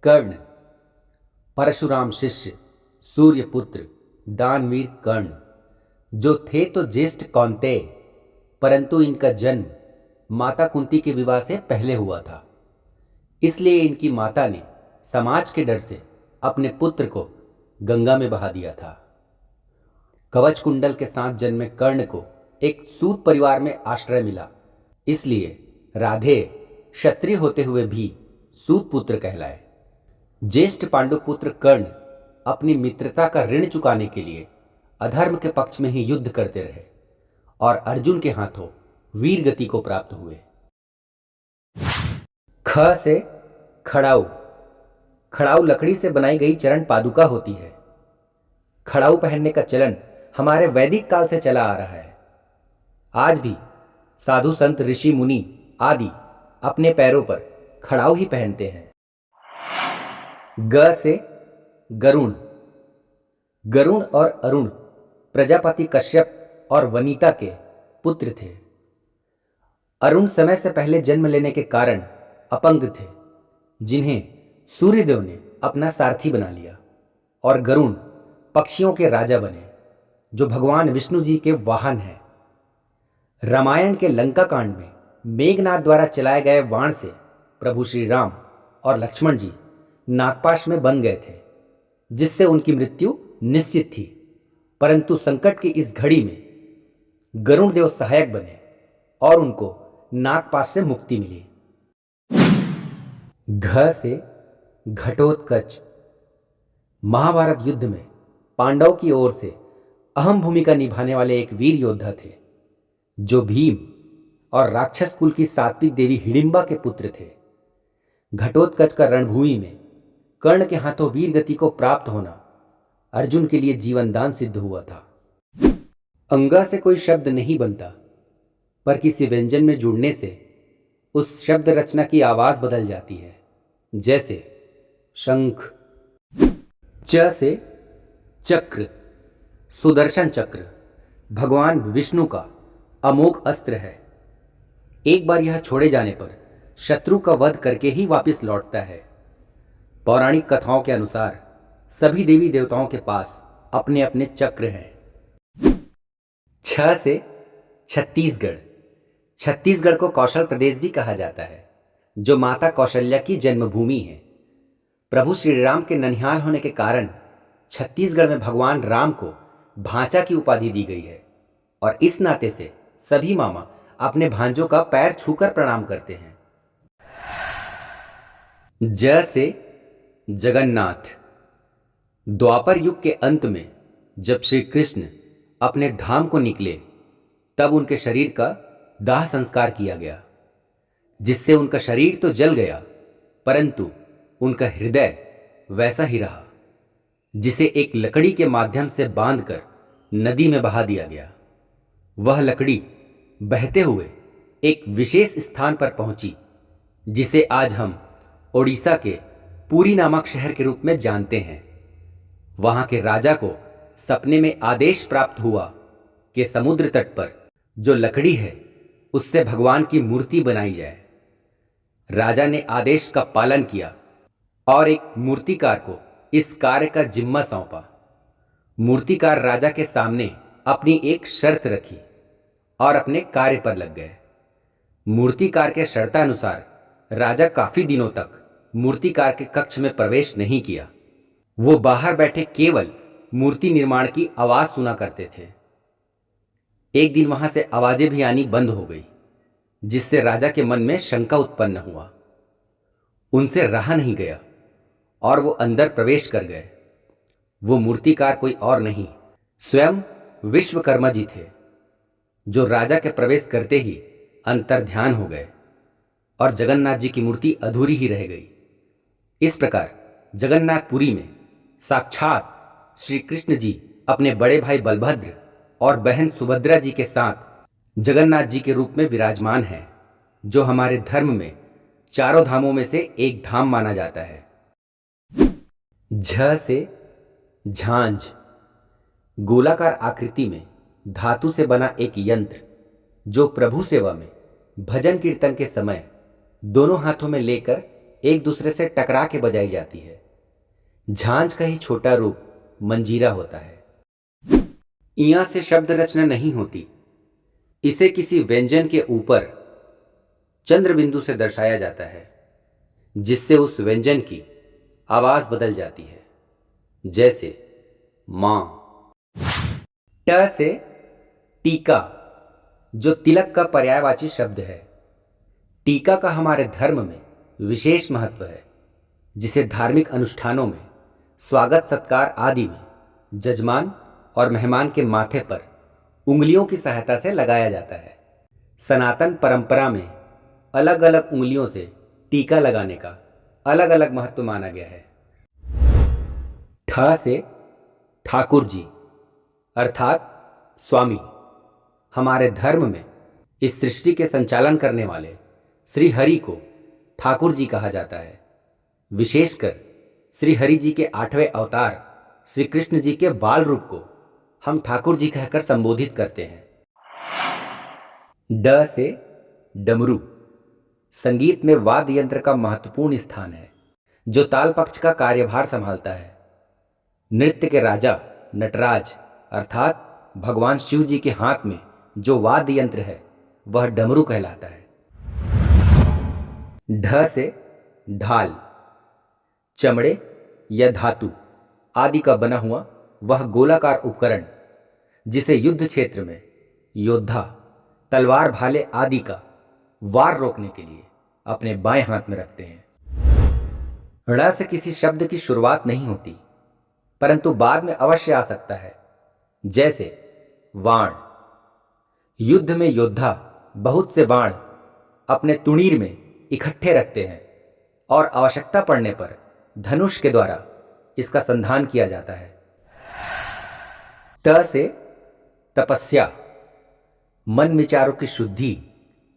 कर्ण, परशुराम शिष्य, सूर्यपुत्र, दानवीर कर्ण, जो थे तो ज्येष्ठ कौन्तेय, परंतु इनका जन्म माता कुंती के विवाह से पहले हुआ था। इसलिए इनकी माता ने समाज के डर से अपने पुत्र को गंगा में बहा दिया था। कवच कुंडल के साथ जन्मे कर्ण को एक सूत परिवार में आश्रय मिला, इसलिए राधेय क्षत्रिय होते हुए भी सूत पुत्र कहलाए। ज्येष्ठ पांडुपुत्र कर्ण अपनी मित्रता का ऋण चुकाने के लिए अधर्म के पक्ष में ही युद्ध करते रहे और अर्जुन के हाथों वीर गति को प्राप्त हुए। ख से खड़ाऊ। खड़ाऊ लकड़ी से बनाई गई चरण पादुका होती है। खड़ाऊ पहनने का चलन हमारे वैदिक काल से चला आ रहा है। आज भी साधु संत ऋषि मुनि आदि अपने पैरों पर खड़ाऊ ही पहनते हैं। ग से गरुण। गरुण और अरुण प्रजापति कश्यप और वनिता के पुत्र थे। अरुण समय से पहले जन्म लेने के कारण अपंग थे, जिन्हें सूर्यदेव ने अपना सारथी बना लिया, और गरुण पक्षियों के राजा बने, जो भगवान विष्णु जी के वाहन हैं। रामायण के लंका कांड में मेघनाद द्वारा चलाए गए बाण से प्रभु श्री राम और लक्ष्मण जी नागपाश में बंध गए थे, जिससे उनकी मृत्यु निश्चित थी। परंतु संकट की इस घड़ी में गरुण देव सहायक बने और उनको नागपाश से मुक्ति मिली। घ से घटोत्कच। महाभारत युद्ध में पांडवों की ओर से अहम भूमिका निभाने वाले एक वीर योद्धा थे, जो भीम और राक्षस कुल की सात्विक देवी हिडिंबा के पुत्र थे। घटोत्कच का रणभूमि में कर्ण के हाथों वीर गति को प्राप्त होना अर्जुन के लिए जीवन दान सिद्ध हुआ था। अंगा से कोई शब्द नहीं बनता, पर किसी व्यंजन में जुड़ने से उस शब्द रचना की आवाज बदल जाती है, जैसे शंख। च से चक्र। सुदर्शन चक्र भगवान विष्णु का अमोघ अस्त्र है। एक बार यह छोड़े जाने पर शत्रु का वध करके ही वापस लौटता है। पौराणिक कथाओं के अनुसार सभी देवी देवताओं के पास अपने अपने चक्र हैं। छ से छत्तीसगढ़। छत्तीसगढ़ को कौशल प्रदेश भी कहा जाता है, जो माता कौशल्या की जन्मभूमि है। प्रभु श्री राम के ननिहाल होने के कारण छत्तीसगढ़ में भगवान राम को भांचा की उपाधि दी गई है, और इस नाते से सभी मामा अपने भांजों का पैर छूकर प्रणाम करते हैं। ज से जगन्नाथ। द्वापर युग के अंत में जब श्री कृष्ण अपने धाम को निकले, तब उनके शरीर का दाह संस्कार किया गया, जिससे उनका शरीर तो जल गया, परंतु उनका हृदय वैसा ही रहा, जिसे एक लकड़ी के माध्यम से बांधकर नदी में बहा दिया गया। वह लकड़ी बहते हुए एक विशेष स्थान पर पहुंची, जिसे आज हम ओडिशा के पुरी नामक शहर के रूप में जानते हैं। वहां के राजा को सपने में आदेश प्राप्त हुआ कि समुद्र तट पर जो लकड़ी है, उससे भगवान की मूर्ति बनाई जाए। राजा ने आदेश का पालन किया और एक मूर्तिकार को इस कार्य का जिम्मा सौंपा। मूर्तिकार राजा के सामने अपनी एक शर्त रखी और अपने कार्य पर लग गए। मूर्तिकार के शर्तानुसार राजा काफी दिनों तक मूर्तिकार के कक्ष में प्रवेश नहीं किया। वो बाहर बैठे केवल मूर्ति निर्माण की आवाज सुना करते थे। एक दिन वहां से आवाजें भी आनी बंद हो गई, जिससे राजा के मन में शंका उत्पन्न हुआ। उनसे रहा नहीं गया और वो अंदर प्रवेश कर गए। वो मूर्तिकार कोई और नहीं, स्वयं विश्वकर्मा जी थे, जो राजा के प्रवेश करते ही अंतर्ध्यान हो गए और जगन्नाथ जी की मूर्ति अधूरी ही रह गई। इस प्रकार जगन्नाथपुरी में साक्षात श्री कृष्ण जी अपने बड़े भाई बलभद्र और बहन सुभद्रा जी के साथ जगन्नाथ जी के रूप में विराजमान हैं, जो हमारे धर्म में चारों धामों में से एक धाम माना जाता है। झ से झांझ। गोलाकार आकृति में धातु से बना एक यंत्र, जो प्रभु सेवा में भजन कीर्तन के समय दोनों हाथों में लेकर एक दूसरे से टकरा के बजाई जाती है। झांझ का ही छोटा रूप मंजीरा होता है। इयां से शब्द रचना नहीं होती, इसे किसी व्यंजन के ऊपर चंद्र बिंदु से दर्शाया जाता है, जिससे उस व्यंजन की आवाज बदल जाती है। जैसे मां। ट से टीका, जो तिलक का पर्यायवाची शब्द है। टीका का हमारे धर्म में विशेष महत्व है, जिसे धार्मिक अनुष्ठानों में, स्वागत सत्कार आदि में जजमान और मेहमान के माथे पर उंगलियों की सहायता से लगाया जाता है। सनातन परंपरा में अलग अलग उंगलियों से टीका लगाने का अलग अलग महत्व माना गया है। ठ से ठाकुर जी अर्थात स्वामी। हमारे धर्म में इस सृष्टि के संचालन करने वाले श्री हरि को ठाकुर जी कहा जाता है। विशेषकर श्री हरि जी के 8वें अवतार श्री कृष्ण जी के बाल रूप को हम ठाकुर जी कहकर संबोधित करते हैं। ड से डमरू। संगीत में वाद्य यंत्र का महत्वपूर्ण स्थान है, जो ताल पक्ष का कार्यभार संभालता है। नृत्य के राजा नटराज अर्थात भगवान शिव जी के हाथ में जो वाद्य यंत्र है वह डमरू कहलाता है। ढ से ढाल। चमड़े या धातु आदि का बना हुआ वह गोलाकार उपकरण, जिसे युद्ध क्षेत्र में योद्धा तलवार भाले आदि का वार रोकने के लिए अपने बाएं हाथ में रखते हैं। ण से किसी शब्द की शुरुआत नहीं होती, परंतु बाद में अवश्य आ सकता है। जैसे वाण। युद्ध में योद्धा बहुत से वाण अपने तुणीर में इकट्ठे रखते हैं और आवश्यकता पड़ने पर धनुष के द्वारा इसका संधान किया जाता है। त से तपस्या। मन विचारों की शुद्धि,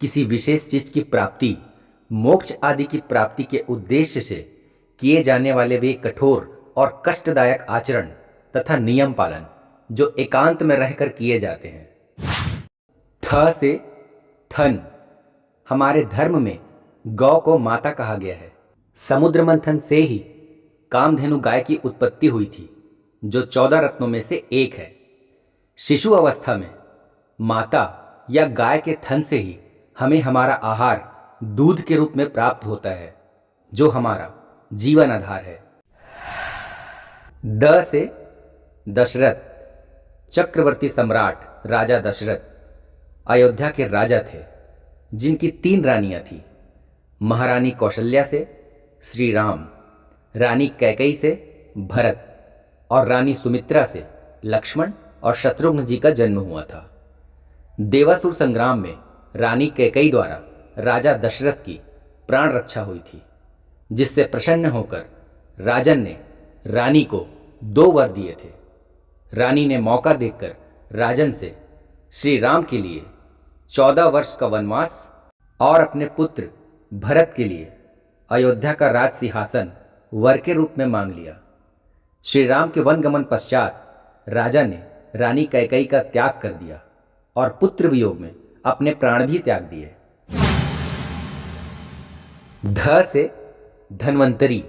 किसी विशेष चीज की प्राप्ति, मोक्ष आदि की प्राप्ति के उद्देश्य से किए जाने वाले वे कठोर और कष्टदायक आचरण तथा नियम पालन जो एकांत में रहकर किए जाते हैं। थ से थन। हमारे धर्म में गौ को माता कहा गया है। समुद्र मंथन से ही कामधेनु गाय की उत्पत्ति हुई थी, जो 14 रत्नों में से एक है। शिशु अवस्था में माता या गाय के थन से ही हमें हमारा आहार दूध के रूप में प्राप्त होता है, जो हमारा जीवन आधार है। द से दशरथ। चक्रवर्ती सम्राट राजा दशरथ अयोध्या के राजा थे, जिनकी 3 रानियां थीं। महारानी कौशल्या से श्री राम, रानी कैकेयी से भरत और रानी सुमित्रा से लक्ष्मण और शत्रुघ्न जी का जन्म हुआ था। देवासुर संग्राम में रानी कैकेयी द्वारा राजा दशरथ की प्राण रक्षा हुई थी, जिससे प्रसन्न होकर राजन ने रानी को 2 वर दिए थे। रानी ने मौका देखकर राजन से श्री राम के लिए 14 वर्ष का वनवास और अपने पुत्र भरत के लिए अयोध्या का राज सिंहासन वर के रूप में मांग लिया। श्री राम के वनगमन पश्चात राजा ने रानी कैकेयी का त्याग कर दिया और पुत्र वियोग में अपने प्राण भी त्याग दिए। ध से धन्वंतरी।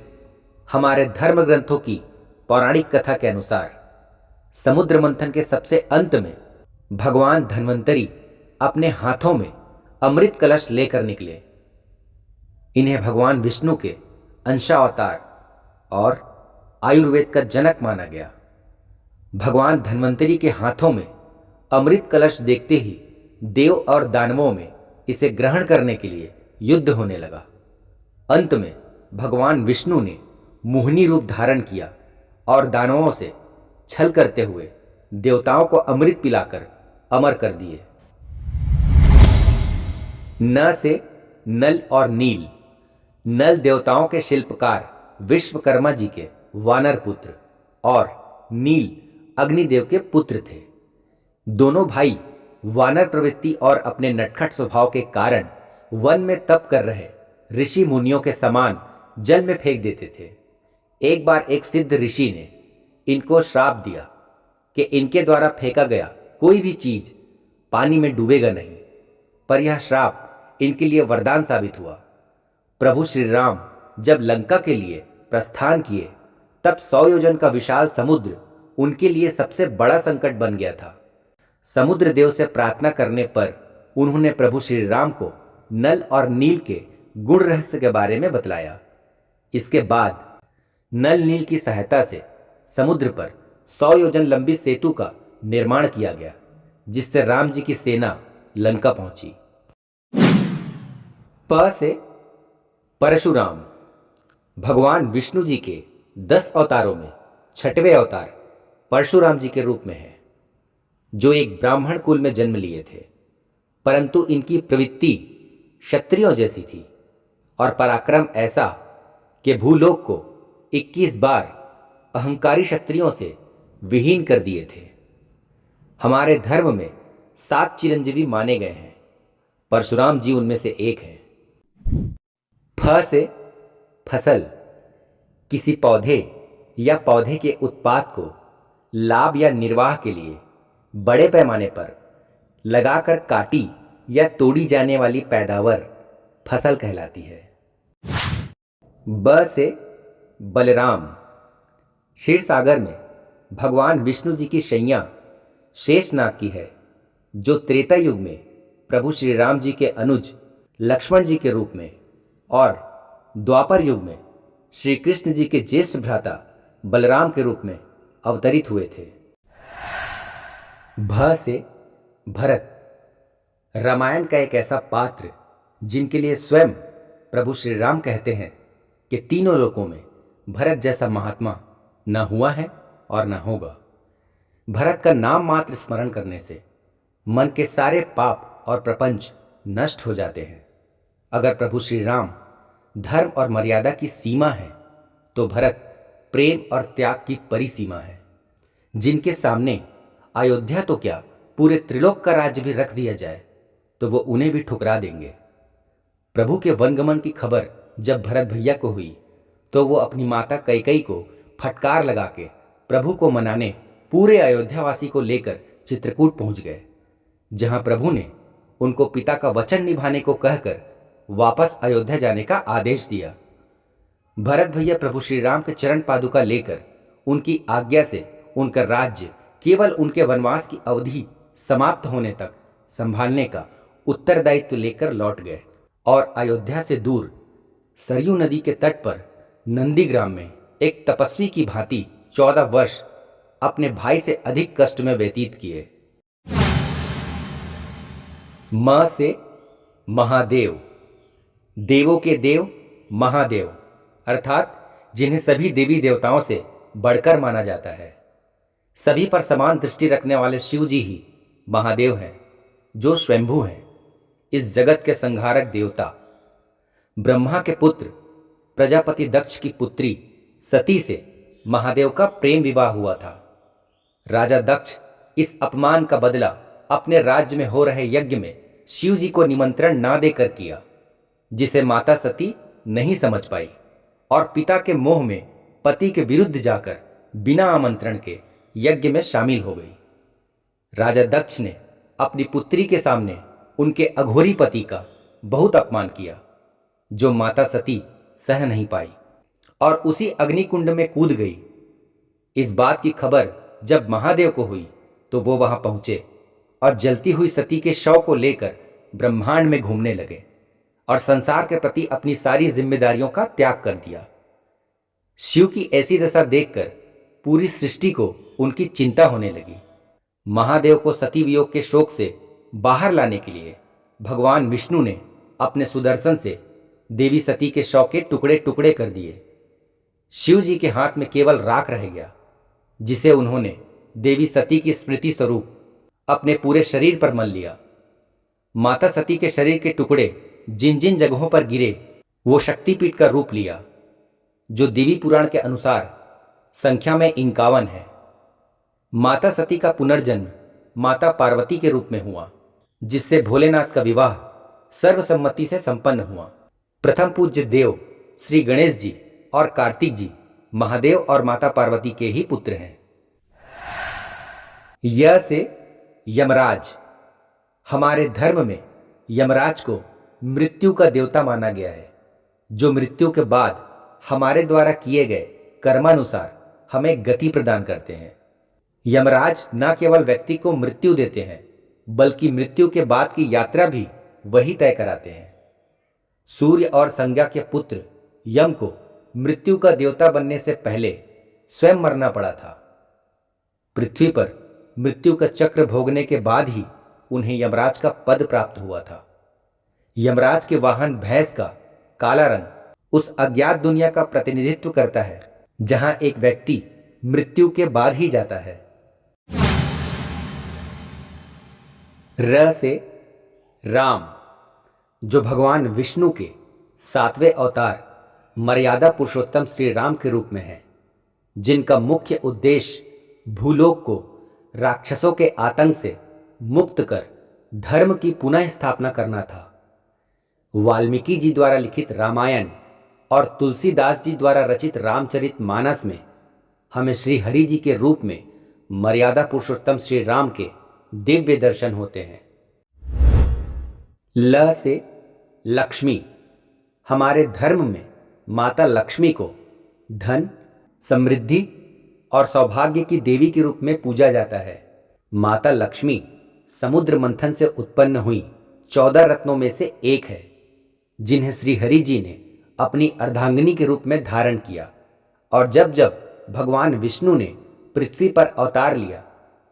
हमारे धर्म ग्रंथों की पौराणिक कथा के अनुसार समुद्र मंथन के सबसे अंत में भगवान धन्वंतरी अपने हाथों में अमृत कलश लेकर निकले। इन्हें भगवान विष्णु के अंशावतार और आयुर्वेद का जनक माना गया। भगवान धन्वंतरी के हाथों में अमृत कलश देखते ही देव और दानवों में इसे ग्रहण करने के लिए युद्ध होने लगा। अंत में भगवान विष्णु ने मोहिनी रूप धारण किया और दानवों से छल करते हुए देवताओं को अमृत पिलाकर अमर कर दिए। न से नल और नील। नल देवताओं के शिल्पकार विश्वकर्मा जी के वानर पुत्र और नील अग्निदेव के पुत्र थे। दोनों भाई वानर प्रवृत्ति और अपने नटखट स्वभाव के कारण वन में तप कर रहे ऋषि मुनियों के समान जल में फेंक देते थे। एक बार एक सिद्ध ऋषि ने इनको श्राप दिया कि इनके द्वारा फेंका गया कोई भी चीज पानी में डूबेगा नहीं, पर यह श्राप इनके लिए वरदान साबित हुआ। प्रभु श्री राम जब लंका के लिए प्रस्थान किए तब 100 योजन का विशाल समुद्र उनके लिए सबसे बड़ा संकट बन गया था। समुद्र देव से प्रार्थना करने पर उन्होंने प्रभु श्री राम को नल और नील के गुण रहस्य के बारे में बतलाया। इसके बाद नल नील की सहायता से समुद्र पर 100 योजन लंबी सेतु का निर्माण किया गया, जिससे राम जी की सेना लंका पहुंची। प से परशुराम। भगवान विष्णु जी के 10 अवतारों में 6वें अवतार परशुराम जी के रूप में है, जो एक ब्राह्मण कुल में जन्म लिए थे, परंतु इनकी प्रवृत्ति क्षत्रियों जैसी थी और पराक्रम ऐसा कि भूलोक को 21 बार अहंकारी क्षत्रियों से विहीन कर दिए थे। हमारे धर्म में 7 चिरंजीवी माने गए हैं, परशुराम जी उनमें से एक हैं। फ से फसल। किसी पौधे या पौधे के उत्पाद को लाभ या निर्वाह के लिए बड़े पैमाने पर लगाकर काटी या तोड़ी जाने वाली पैदावार फसल कहलाती है। ब से बलराम। क्षीर सागर में भगवान विष्णु जी की शैया शेषनाग की है, जो त्रेता युग में प्रभु श्री राम जी के अनुज लक्ष्मण जी के रूप में और द्वापर युग में श्री कृष्ण जी के ज्येष्ठ भ्राता बलराम के रूप में अवतरित हुए थे। भ से भरत। रामायण का एक ऐसा पात्र जिनके लिए स्वयं प्रभु श्री राम कहते हैं कि तीनों लोकों में भरत जैसा महात्मा न हुआ है और न होगा। भरत का नाम मात्र स्मरण करने से मन के सारे पाप और प्रपंच नष्ट हो जाते हैं। अगर प्रभु श्री राम धर्म और मर्यादा की सीमा है, तो भरत प्रेम और त्याग की परिसीमा है, जिनके सामने अयोध्या तो क्या पूरे त्रिलोक का राज्य भी रख दिया जाए तो वो उन्हें भी ठुकरा देंगे। प्रभु के वनगमन की खबर जब भरत भैया को हुई तो वो अपनी माता कैकेयी को फटकार लगा के प्रभु को मनाने पूरे अयोध्यावासी को लेकर चित्रकूट पहुंच गए, जहां प्रभु ने उनको पिता का वचन निभाने को कहकर वापस अयोध्या जाने का आदेश दिया। भरत भैया प्रभु श्री राम के चरण पादुका लेकर उनकी आज्ञा से उनका राज्य केवल उनके वनवास की अवधि समाप्त होने तक संभालने का उत्तरदायित्व लेकर लौट गए और अयोध्या से दूर सरयू नदी के तट पर नंदीग्राम में एक तपस्वी की भांति 14 वर्ष अपने भाई से अधिक कष्ट में व्यतीत किए। म से महादेव। देवों के देव महादेव, अर्थात जिन्हें सभी देवी देवताओं से बढ़कर माना जाता है। सभी पर समान दृष्टि रखने वाले शिव जी ही महादेव हैं, जो स्वयंभू हैं, इस जगत के संहारक देवता। ब्रह्मा के पुत्र प्रजापति दक्ष की पुत्री सती से महादेव का प्रेम विवाह हुआ था। राजा दक्ष इस अपमान का बदला अपने राज्य में हो रहे यज्ञ में शिव जी को निमंत्रण ना देकर किया, जिसे माता सती नहीं समझ पाई और पिता के मोह में पति के विरुद्ध जाकर बिना आमंत्रण के यज्ञ में शामिल हो गई। राजा दक्ष ने अपनी पुत्री के सामने उनके अघोरी पति का बहुत अपमान किया, जो माता सती सह नहीं पाई और उसी अग्निकुंड में कूद गई। इस बात की खबर जब महादेव को हुई तो वो वहां पहुंचे और जलती हुई सती के शव को लेकर ब्रह्मांड में घूमने लगे और संसार के प्रति अपनी सारी जिम्मेदारियों का त्याग कर दिया। शिव की ऐसी दशा देखकर पूरी सृष्टि को उनकी चिंता होने लगी। महादेव को सती वियोग के शोक से बाहर लाने के लिए भगवान विष्णु ने अपने सुदर्शन से देवी सती के शव के टुकड़े टुकड़े कर दिए। शिव जी के हाथ में केवल राख रह गया, जिसे उन्होंने देवी सती की स्मृति स्वरूप अपने पूरे शरीर पर मल लिया। माता सती के शरीर के टुकड़े जिन जिन जगहों पर गिरे वो शक्तिपीठ का रूप लिया, जो देवी पुराण के अनुसार संख्या में 51 है। माता सती का पुनर्जन्म माता पार्वती के रूप में हुआ, जिससे भोलेनाथ का विवाह सर्वसम्मति से संपन्न हुआ। प्रथम पूज्य देव श्री गणेश जी और कार्तिक जी महादेव और माता पार्वती के ही पुत्र हैं। य से यमराज। हमारे धर्म में यमराज को मृत्यु का देवता माना गया है, जो मृत्यु के बाद हमारे द्वारा किए गए कर्मानुसार हमें गति प्रदान करते हैं। यमराज न केवल व्यक्ति को मृत्यु देते हैं, बल्कि मृत्यु के बाद की यात्रा भी वही तय कराते हैं। सूर्य और संज्ञा के पुत्र यम को मृत्यु का देवता बनने से पहले स्वयं मरना पड़ा था। पृथ्वी पर मृत्यु का चक्र भोगने के बाद ही उन्हें यमराज का पद प्राप्त हुआ था। यमराज के वाहन भैंस का काला रंग उस अज्ञात दुनिया का प्रतिनिधित्व करता है जहां एक व्यक्ति मृत्यु के बाद ही जाता है। र से राम, जो भगवान विष्णु के 7वें अवतार मर्यादा पुरुषोत्तम श्री राम के रूप में है, जिनका मुख्य उद्देश्य भूलोक को राक्षसों के आतंक से मुक्त कर धर्म की पुनः स्थापना करना था। वाल्मीकि जी द्वारा लिखित रामायण और तुलसीदास जी द्वारा रचित रामचरितमानस में हमें श्री हरि जी के रूप में मर्यादा पुरुषोत्तम श्री राम के दिव्य दर्शन होते हैं। ल से लक्ष्मी, हमारे धर्म में माता लक्ष्मी को धन, समृद्धि और सौभाग्य की देवी के रूप में पूजा जाता है। माता लक्ष्मी समुद्र मंथन से उत्पन्न हुई 14 रत्नों में से एक है, जिन्हें श्री हरि जी ने अपनी अर्धांगिनी के रूप में धारण किया। और जब जब भगवान विष्णु ने पृथ्वी पर अवतार लिया,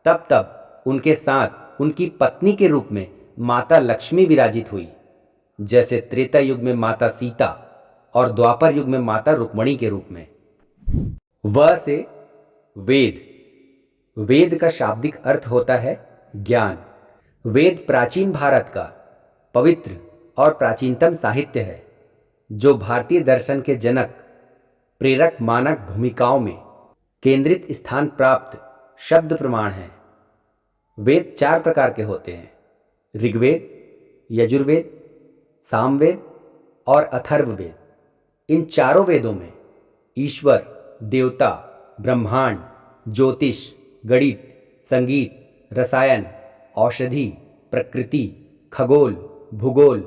तब तब उनके साथ उनकी पत्नी के रूप में माता लक्ष्मी विराजित हुई, जैसे त्रेता युग में माता सीता और द्वापर युग में माता रुक्मणी के रूप में। व से वेद, वेद का शाब्दिक अर्थ होता है ज्ञान। वेद प्राचीन भारत का पवित्र और प्राचीनतम साहित्य है, जो भारतीय दर्शन के जनक, प्रेरक, मानक भूमिकाओं में केंद्रित स्थान प्राप्त शब्द प्रमाण हैं। वेद 4 प्रकार के होते हैं: ऋग्वेद, यजुर्वेद, सामवेद और अथर्ववेद। इन चारों वेदों में ईश्वर, देवता, ब्रह्मांड, ज्योतिष, गणित, संगीत, रसायन, औषधि, प्रकृति, खगोल, भूगोल,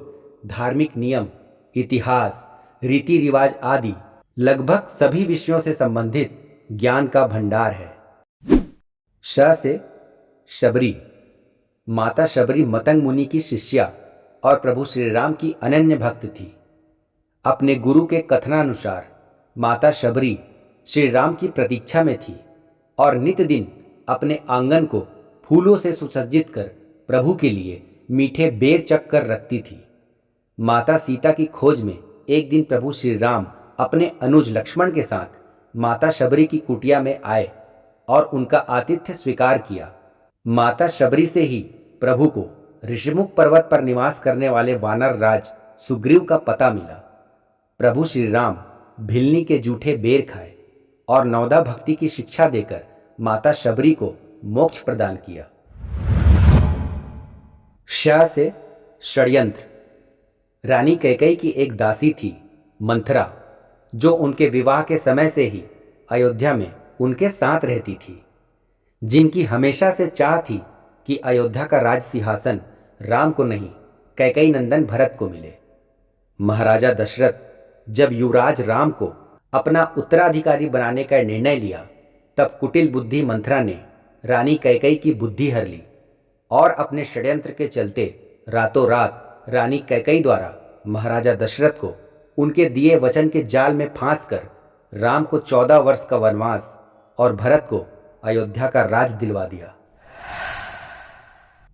धार्मिक नियम, इतिहास, रीति रिवाज आदि लगभग सभी विषयों से संबंधित ज्ञान का भंडार है। श से शबरी, माता शबरी मतंग मुनि की शिष्या और प्रभु श्री राम की अनन्य भक्त थी। अपने गुरु के कथनानुसार माता शबरी श्री राम की प्रतीक्षा में थी और नित दिन अपने आंगन को फूलों से सुसज्जित कर प्रभु के लिए मीठे बेर चख कर रखती थी। माता सीता की खोज में एक दिन प्रभु श्री राम अपने अनुज लक्ष्मण के साथ माता शबरी की कुटिया में आए और उनका आतिथ्य स्वीकार किया। माता शबरी से ही प्रभु को ऋषिमुख पर्वत पर निवास करने वाले वानर राज सुग्रीव का पता मिला। प्रभु श्री राम भिलनी के जूठे बेर खाए और नवदा भक्ति की शिक्षा देकर माता शबरी को मोक्ष प्रदान किया। श से षड्यंत्र, रानी कैकेयी की एक दासी थी मंथरा, जो उनके विवाह के समय से ही अयोध्या में उनके साथ रहती थी, जिनकी हमेशा से चाह थी कि अयोध्या का राज सिंहासन राम को नहीं, कैकेयी नंदन भरत को मिले। महाराजा दशरथ जब युवराज राम को अपना उत्तराधिकारी बनाने का निर्णय लिया, तब कुटिल बुद्धि मंथरा ने रानी कैकेयी की बुद्धि हर ली और अपने षड्यंत्र के चलते रातों रात रानी कैकेयी द्वारा महाराजा दशरथ को उनके दिए वचन के जाल में फांस कर राम को 14 वर्ष का वनवास और भरत को अयोध्या का राज दिलवा दिया।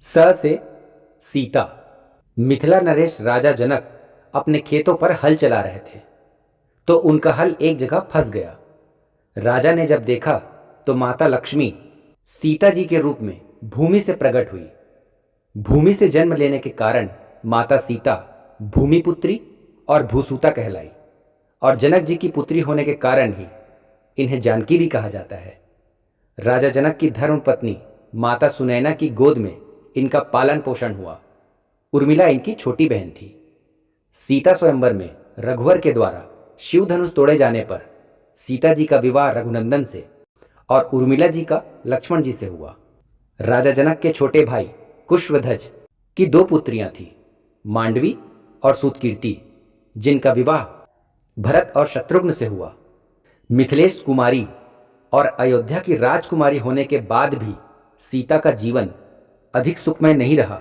स से सीता, मिथिला नरेश राजा जनक अपने खेतों पर हल चला रहे थे, तो उनका हल एक जगह फंस गया। राजा ने जब देखा तो माता लक्ष्मी सीता जी के रूप में भूमि से प्रकट हुई। भूमि से जन्म लेने के कारण माता सीता भूमिपुत्री और भूसुता कहलाई, और जनक जी की पुत्री होने के कारण ही इन्हें जानकी भी कहा जाता है। राजा जनक की धर्मपत्नी माता सुनैना की गोद में इनका पालन पोषण हुआ। उर्मिला इनकी छोटी बहन थी। सीता स्वयंवर में रघुवर के द्वारा शिव धनुष तोड़े जाने पर सीता जी का विवाह रघुनंदन से और उर्मिला जी का लक्ष्मण जी से हुआ। राजा जनक के छोटे भाई कुशध्वज की 2 पुत्रियां थीं, मांडवी और सूतकीर्ति, जिनका विवाह भरत और शत्रुघ्न से हुआ। मिथिलेश कुमारी और अयोध्या की राजकुमारी होने के बाद भी सीता का जीवन अधिक सुखमय नहीं रहा।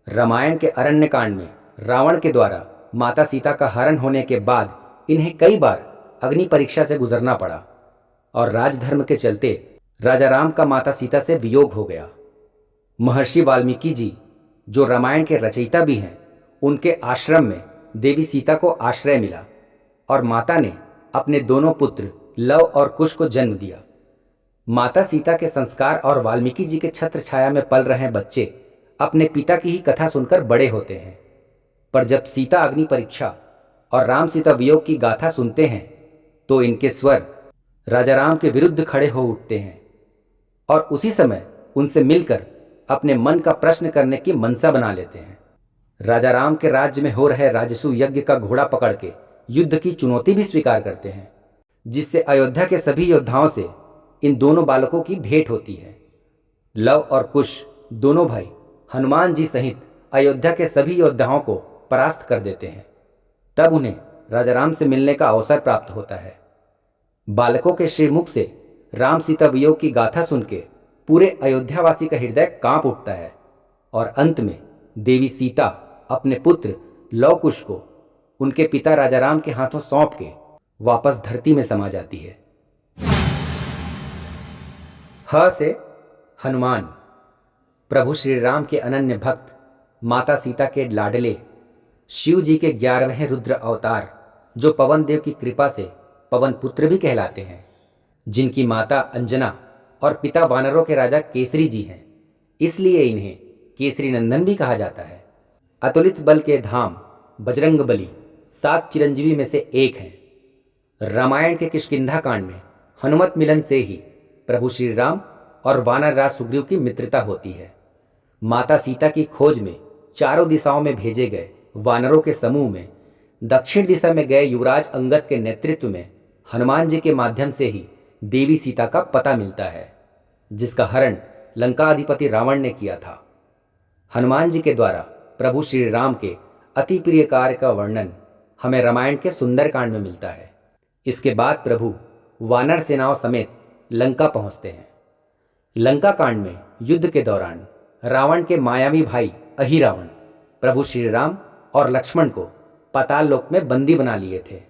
रामायण के अरण्यकांड में रावण के द्वारा माता सीता का हरण होने के बाद इन्हें कई बार अग्नि परीक्षा से गुजरना पड़ा और राजधर्म के चलते राजा राम का माता सीता से वियोग हो गया। महर्षि वाल्मीकि जी, जो रामायण के रचयिता भी हैं, उनके आश्रम में देवी सीता को आश्रय मिला और माता ने अपने दोनों पुत्र लव और कुश को जन्म दिया। माता सीता के संस्कार और वाल्मीकि जी के छत्र छाया में पल रहे बच्चे अपने पिता की ही कथा सुनकर बड़े होते हैं। पर जब सीता अग्नि परीक्षा और राम सीता वियोग की गाथा सुनते हैं तो इनके स्वर राजा राम के विरुद्ध खड़े हो उठते हैं और उसी समय उनसे मिलकर अपने मन का प्रश्न करने की मनसा बना लेते हैं। राजा राम के राज्य में हो रहे राजसू यज्ञ का घोड़ा पकड़ के युद्ध की चुनौती भी स्वीकार करते हैं, जिससे अयोध्या के सभी योद्धाओं से इन दोनों बालकों की भेंट होती है। लव और कुश दोनों भाई हनुमान जी सहित अयोध्या के सभी योद्धाओं को परास्त कर देते हैं। तब उन्हें राजा राम से मिलने का अवसर प्राप्त होता है। बालकों के श्रीमुख से राम सीता वियोग की गाथा सुन के पूरे अयोध्यावासी का हृदय कांप उठता है और अंत में देवी सीता अपने पुत्र लव कुश को उनके पिता राजा राम के हाथों सौंप के वापस धरती में समा जाती है। ह से हनुमान। प्रभु श्री राम के अनन्य भक्त, माता सीता के लाडले, शिव जी के 11वें रुद्र अवतार, जो पवन देव की कृपा से पवन पुत्र भी कहलाते हैं, जिनकी माता अंजना और पिता वानरों के राजा केसरी जी हैं, इसलिए इन्हें केसरी नंदन भी कहा जाता है। अतुलित बल के धाम बजरंग बली 7 चिरंजीवी में से एक हैं। रामायण के किष्किंधा कांड में हनुमत मिलन से ही प्रभु श्री राम और वानर राज सुग्रीव की मित्रता होती है। माता सीता की खोज में चारों दिशाओं में भेजे गए वानरों के समूह में दक्षिण दिशा में गए युवराज अंगद के नेतृत्व में हनुमान जी के माध्यम से ही देवी सीता का पता मिलता है, जिसका हरण लंकाधिपति रावण ने किया था। हनुमान जी के द्वारा प्रभु श्री राम के अति प्रिय कार्य का वर्णन हमें रामायण के सुंदरकांड में मिलता है। इसके बाद प्रभु वानर सेनाओं समेत लंका पहुंचते हैं। लंका कांड में युद्ध के दौरान रावण के मायावी भाई अहिरावण प्रभु श्री राम और लक्ष्मण को पाताल लोक में बंदी बना लिए थे।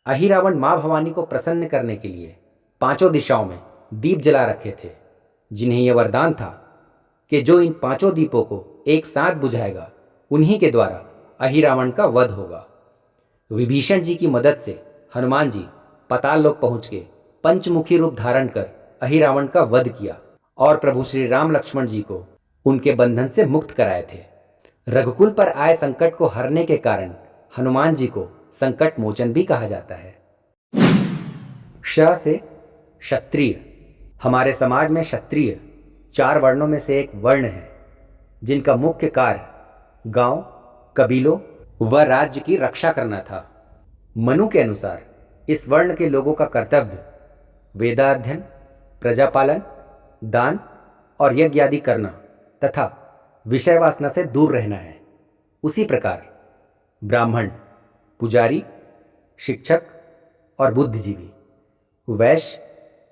अहिरावण मां भवानी को प्रसन्न करने के लिए 5 दिशाओं में दीप जला रखे थे, जिन्हें यह वरदान था कि जो इन 5 दीपों को एक साथ बुझाएगा उन्हीं के द्वारा अहिरावण का वध होगा। विभीषण जी की मदद से हनुमान जी पाताल लोक पहुंच के पंचमुखी रूप धारण कर अहिरावण का वध किया और प्रभु श्री राम लक्ष्मण जी को उनके बंधन से मुक्त कराए थे। रघुकुल पर आए संकट को हरने के कारण हनुमान जी को संकट मोचन भी कहा जाता है। श से क्षत्रिय। हमारे समाज में क्षत्रिय 4 वर्णों में से एक वर्ण है, जिनका मुख्य कार्य गांव, कबीलों व राज्य की रक्षा करना था। मनु के अनुसार इस वर्ण के लोगों का कर्तव्य वेदाध्ययन, प्रजापालन, दान और यज्ञ आदि करना तथा विषय वासना से दूर रहना है। उसी प्रकार ब्राह्मण, पुजारी, शिक्षक और बुद्धिजीवी, वैश्य,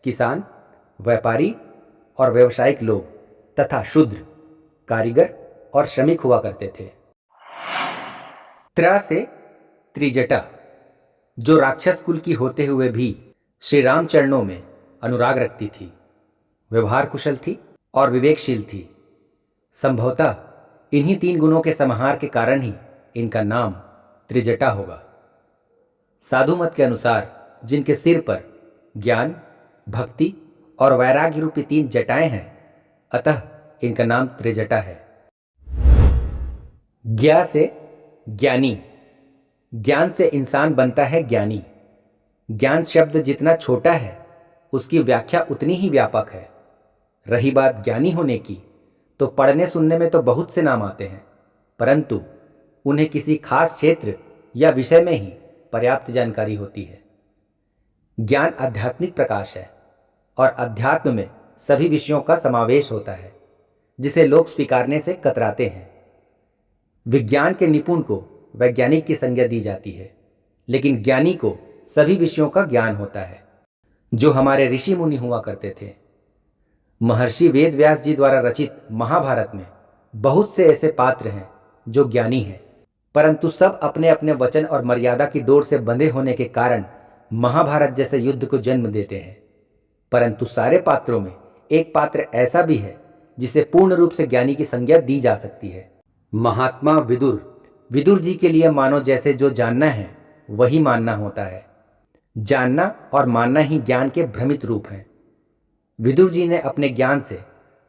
किसान, व्यापारी और व्यावसायिक लोग तथा शूद्र, कारीगर और श्रमिक हुआ करते थे। त्र से त्रिजटा। जो राक्षस कुल की होते हुए भी श्री राम चरणों में अनुराग रखती थी, व्यवहार कुशल थी और विवेकशील थी। संभवतः इन्हीं 3 गुणों के समाहार के कारण ही इनका नाम त्रिजटा होगा। साधु मत के अनुसार जिनके सिर पर ज्ञान, भक्ति और वैराग्य रूपी 3 जटाएं हैं, अतः इनका नाम त्रिजटा है। ज्ञा से ज्ञानी। ज्ञान से इंसान बनता है ज्ञानी। ज्ञान शब्द जितना छोटा है उसकी व्याख्या उतनी ही व्यापक है। रही बात ज्ञानी होने की, तो पढ़ने सुनने में तो बहुत से नाम आते हैं, परंतु उन्हें किसी खास क्षेत्र या विषय में ही पर्याप्त जानकारी होती है। ज्ञान आध्यात्मिक प्रकाश है और अध्यात्म में सभी विषयों का समावेश होता है, जिसे लोग स्वीकारने से कतराते हैं। विज्ञान के निपुण को वैज्ञानिक की संज्ञा दी जाती है, लेकिन ज्ञानी को सभी विषयों का ज्ञान होता है, जो हमारे ऋषि मुनि हुआ करते थे। महर्षि वेद व्यास जी द्वारा रचित महाभारत में बहुत से ऐसे पात्र हैं जो ज्ञानी हैं, परंतु सब अपने अपने वचन और मर्यादा की डोर से बंधे होने के कारण महाभारत जैसे युद्ध को जन्म देते हैं। परंतु सारे पात्रों में एक पात्र ऐसा भी है जिसे पूर्ण रूप से ज्ञानी की संज्ञा दी जा सकती है। महात्मा विदुर। विदुर जी के लिए मानो जैसे जो जानना है वही मानना होता है। जानना और मानना ही ज्ञान के भ्रमित रूप हैं। विदुर जी ने अपने ज्ञान से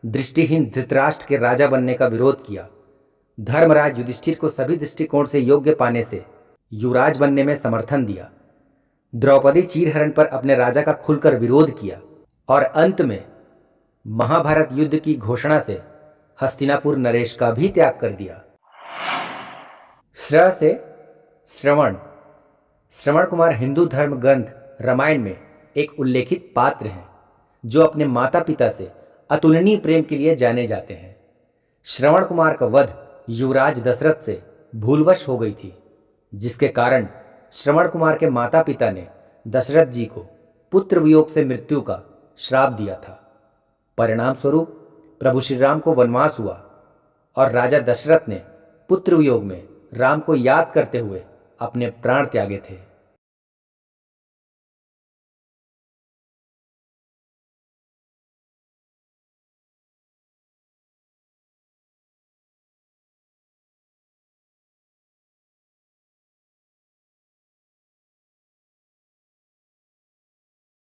दृष्टिहीन धृतराष्ट्र के राजा बनने का विरोध किया। धर्मराज युधिष्ठिर को सभी दृष्टिकोण से योग्य पाने से युवराज बनने में समर्थन दिया। द्रौपदी चीरहरण पर अपने राजा का खुलकर विरोध किया और अंत में महाभारत युद्ध की घोषणा से हस्तिनापुर नरेश का भी त्याग कर दिया। श्र से श्रवण। श्रवण कुमार हिंदू धर्म ग्रंथ रामायण में एक उल्लेखित पात्र हैं जो अपने माता पिता से अतुलनीय प्रेम के लिए जाने जाते हैं। श्रवण कुमार का वध युवराज दशरथ से भूलवश हो गई थी, जिसके कारण श्रवण कुमार के माता पिता ने दशरथ जी को पुत्र वियोग से मृत्यु का श्राप दिया था। परिणाम स्वरूप प्रभु श्री राम को वनवास हुआ और राजा दशरथ ने पुत्र वियोग में राम को याद करते हुए अपने प्राण त्यागे थे।